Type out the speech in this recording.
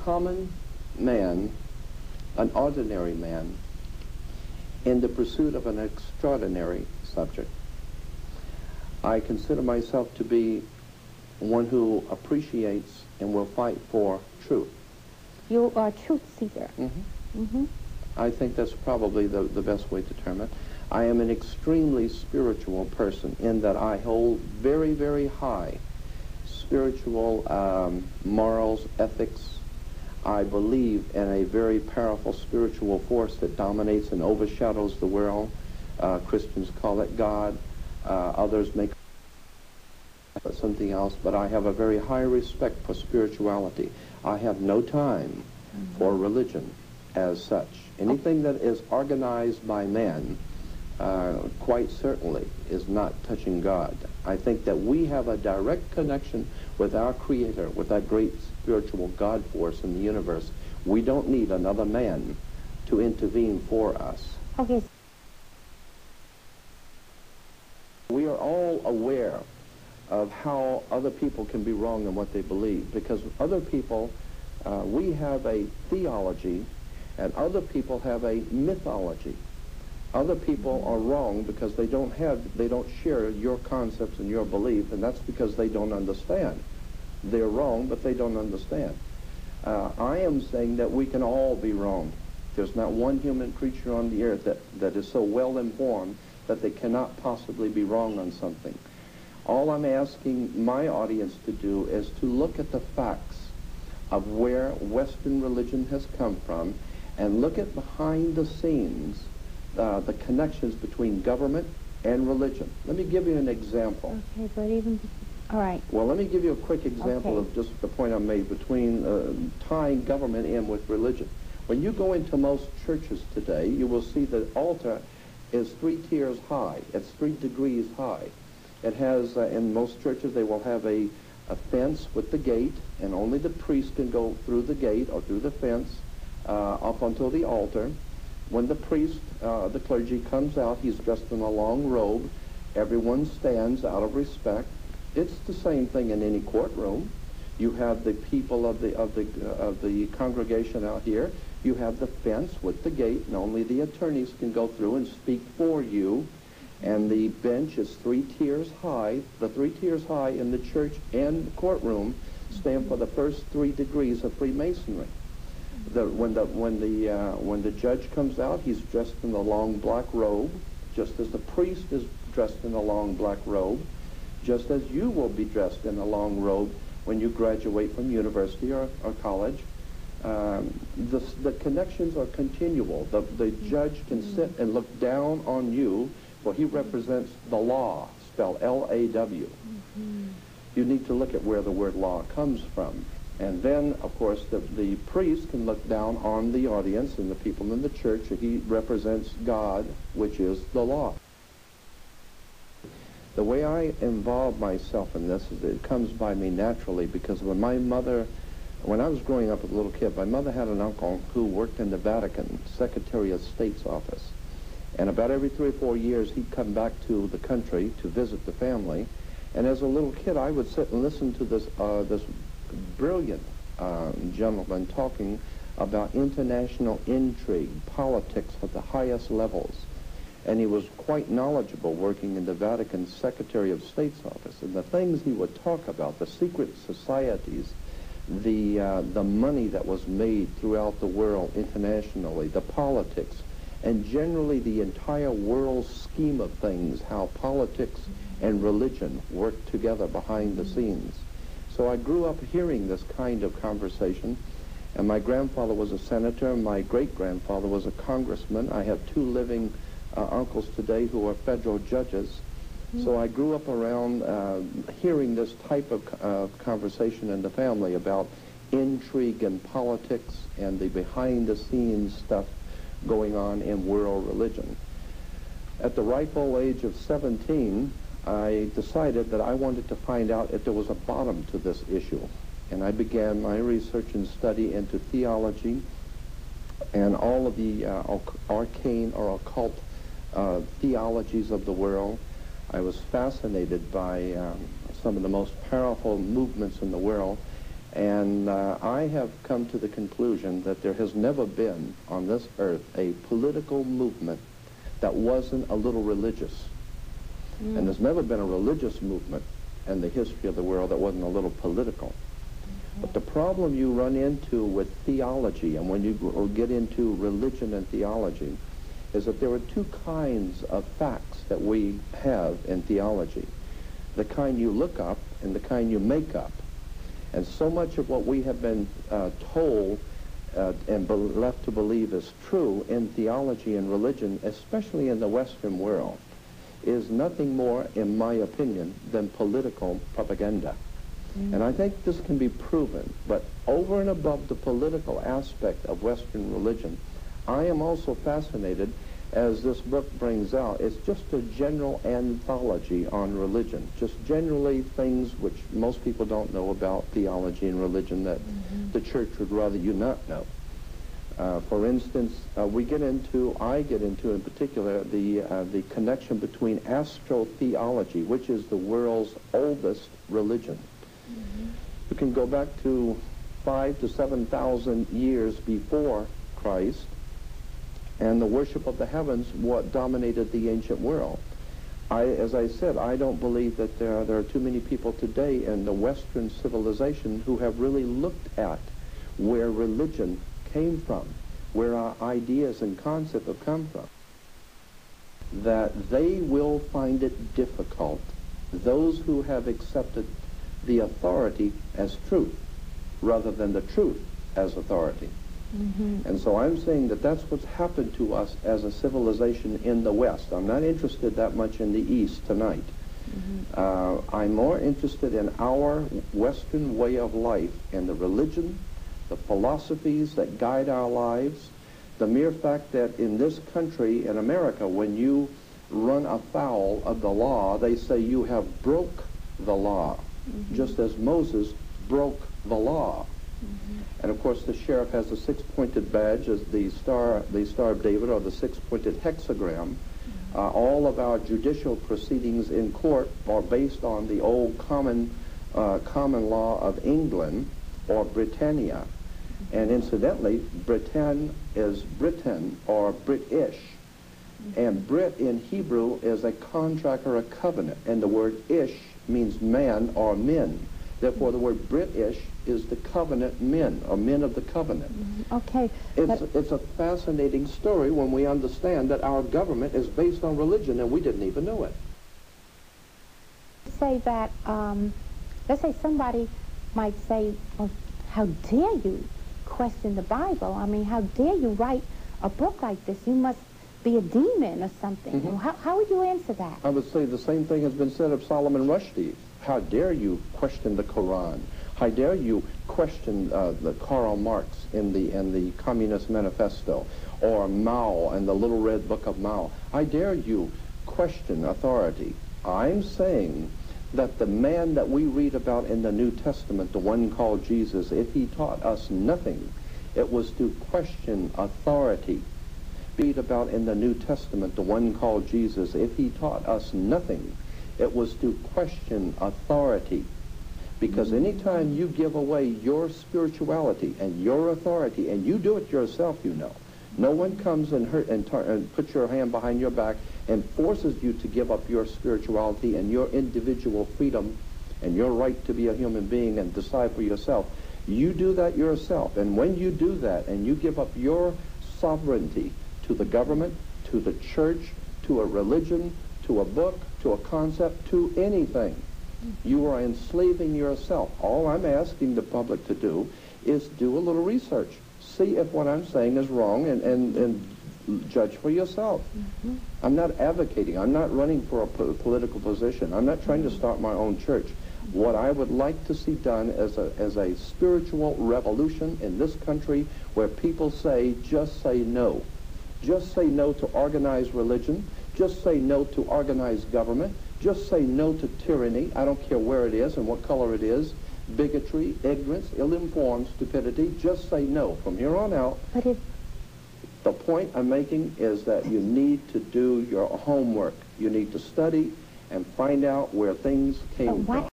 common man, an ordinary man, in the pursuit of an extraordinary subject. I consider myself to be one who appreciates and will fight for truth. You are a truth seeker. I think that's probably the best way to term it. I am an extremely spiritual person in that I hold very, very high spiritual morals, ethics. I believe in a very powerful spiritual force that dominates and overshadows the world. Christians call it God. Others may call it something else, but I have a very high respect for spirituality. I have no time for religion as such. Anything that is organized by man, quite certainly, is not touching God. I think that we have a direct connection with our Creator, with that great spiritual God force in the universe. We don't need another man to intervene for us. Okay. We are all aware of how other people can be wrong in what they believe, because other people, we have a theology, and other people have a mythology. Other people are wrong because they don't share your concepts and your belief, and that's because they don't understand. They're wrong, but they don't understand. I am saying that we can all be wrong. There's not one human creature on the earth that is so well informed that they cannot possibly be wrong on something. All I'm asking my audience to do is to look at the facts of where Western religion has come from and look at behind the scenes the connections between government and religion. Let me give you an example. Okay, but even... All right. Well, let me give you a quick example of just the point I made between tying government in with religion. When you go into most churches today, you will see the altar is 3 tiers high. It's 3 degrees high. It has, in most churches, they will have a fence with the gate, and only the priest can go through the gate or through the fence up until the altar. When the priest, the clergy, comes out, he's dressed in a long robe. Everyone stands out of respect. It's the same thing in any courtroom. You have the people of the congregation out here. You have the fence with the gate, and only the attorneys can go through and speak for you. And the bench is 3 tiers high. The 3 tiers high in the church and the courtroom stand for the first 3 degrees of Freemasonry. When the judge comes out, he's dressed in a long black robe, just as the priest is dressed in a long black robe, just as you will be dressed in a long robe when you graduate from university or college. The connections are continual. The judge can sit and look down on you, for he represents the law, spelled L-A-W. You need to look at where the word law comes from. And then, of course, the priest can look down on the audience and the people in the church. He represents God, which is the law. The way I involve myself in this is it comes by me naturally, because when I was growing up as a little kid, my mother had an uncle who worked in the Vatican, Secretary of State's office. And about every 3 or 4 years, he'd come back to the country to visit the family. And as a little kid, I would sit and listen to this brilliant gentleman talking about international intrigue, politics at the highest levels. And he was quite knowledgeable working in the Vatican Secretary of State's office. And the things he would talk about, the secret societies, the money that was made throughout the world internationally, the politics, and generally the entire world scheme of things, how politics and religion work together behind the scenes. So I grew up hearing this kind of conversation, and my grandfather was a senator, my great-grandfather was a congressman. I have 2 living uncles today who are federal judges. So I grew up around hearing this type of conversation in the family about intrigue and politics and the behind-the-scenes stuff going on in world religion. At the ripe old age of 17, I decided that I wanted to find out if there was a bottom to this issue. And I began my research and study into theology and all of the arcane or occult theologies of the world. I was fascinated by some of the most powerful movements in the world, And I have come to the conclusion that there has never been on this earth a political movement that wasn't a little religious. And there's never been a religious movement in the history of the world that wasn't a little political. But the problem you run into with theology, and when you get into religion and theology, is that there are two kinds of facts that we have in theology. The kind you look up and the kind you make up. And so much of what we have been told and left to believe is true in theology and religion, especially in the Western world, is nothing more, in my opinion, than political propaganda. And I think this can be proven. But over and above the political aspect of Western religion, I am also fascinated, as this book brings out, it's just a general anthology on religion, just generally things which most people don't know about theology and religion that the church would rather you not know. For instance, I get into in particular the connection between astrotheology, which is the world's oldest religion. You can go back to 5,000 to 7,000 years before Christ, and the worship of the heavens what dominated the ancient world. As I said, I don't believe that there are too many people today in the Western civilization who have really looked at where religion came from, where our ideas and concepts have come from, that they will find it difficult, those who have accepted the authority as truth rather than the truth as authority. And so I'm saying that that's what's happened to us as a civilization in the West. I'm not interested that much in the East tonight. I'm more interested in our Western way of life and the religion, the philosophies that guide our lives, the mere fact that in this country, in America, when you run afoul of the law, they say you have broke the law, just as Moses broke the law. And of course the sheriff has a six-pointed badge as the Star of David, or the six-pointed hexagram. All of our judicial proceedings in court are based on the old common law of England, or Britannia. And incidentally, Britain is Britain, or British. And Brit in Hebrew is a contract or a covenant, and the word ish means man or men. Therefore, the word British is the covenant men, or men of the covenant. Okay. It's a fascinating story when we understand that our government is based on religion, and we didn't even know it. Say that, let's say somebody might say, well, how dare you question the Bible? I mean, how dare you write a book like this? You must be a demon or something. How would you answer that? I would say the same thing has been said of Solomon Rushdie. How dare you question the Quran? How dare you question the Karl Marx in the Communist Manifesto, or Mao and the Little Red Book of Mao? How dare you question authority? I'm saying that the man that we read about in the New Testament, the one called Jesus, if he taught us nothing, it was to question authority. Read about in the New Testament, the one called Jesus, if he taught us nothing, it was to question authority. Because anytime you give away your spirituality and your authority, and you do it yourself, you know, no one comes and puts your hand behind your back and forces you to give up your spirituality and your individual freedom and your right to be a human being and decide for yourself. You do that yourself. And when you do that and you give up your sovereignty to the government, to the church, to a religion, to a book, to a concept, to anything, you are enslaving yourself. All I'm asking the public to do is do a little research. See if what I'm saying is wrong, and judge for yourself. I'm not advocating. I'm not running for a political position. I'm not trying to start my own church. What I would like to see done as a spiritual revolution in this country, where people say, just say no. Just say no to organized religion. Just say no to organized government. Just say no to tyranny. I don't care where it is and what color it is. Bigotry, ignorance, ill-informed stupidity. Just say no. From here on out, the point I'm making is that you need to do your homework. You need to study and find out where things came from.